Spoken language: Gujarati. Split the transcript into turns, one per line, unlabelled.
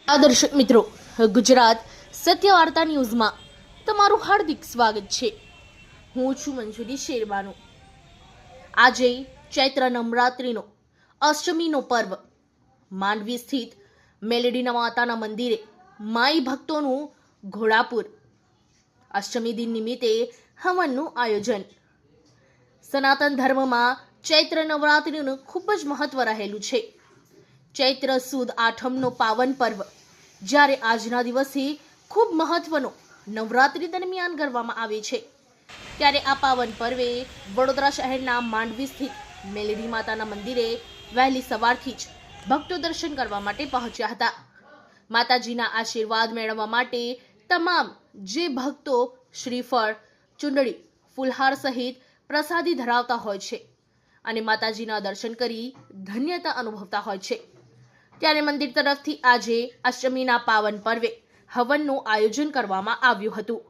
દર્શક મિત્રો, ગુજરાત સત્ય વાર્તા ન્યૂઝમાં તમારું હાર્દિક સ્વાગત છે। હું છું મંજુરી શેરબાનુ। આજે ચૈત્ર નવરાત્રિનો અષ્ટમીનો પર્વ માંડવી સ્થિત મેલડીના માતાના મંદિરે માઈ ભક્તોનું ઘોડાપુર। અષ્ટમી દિન નિમિત્તે હવનનું આયોજન। સનાતન ધર્મમાં ચૈત્ર નવરાત્રિનું ખૂબ જ મહત્વ રહેલું છે। ચૈત્ર સુદ આઠમનો પાવન પર્વ જ્યારે આજના દિવસથી ખૂબ મહત્વનો નવરાત્રિ દરમિયાન કરવામાં આવે છે, ત્યારે આ પાવન પર્વે વડોદરા શહેરના માંડવી સ્થિત મેલડી માતાના મંદિરે વહેલી સવારથી જ ભક્તો દર્શન કરવા માટે પહોંચ્યા હતા। માતાજીના આશીર્વાદ મેળવવા માટે તમામ જે ભક્તો શ્રીફળ, ચુંદડી, ફુલહાર સહિત પ્રસાદી ધરાવતા હોય છે અને માતાજીના દર્શન કરી ધન્યતા અનુભવતા હોય છે, ત્યારે મંદિર તરફથી આજે અષ્ટમીના પાવન પર્વે હવનનું આયોજન કરવામાં આવ્યું હતું।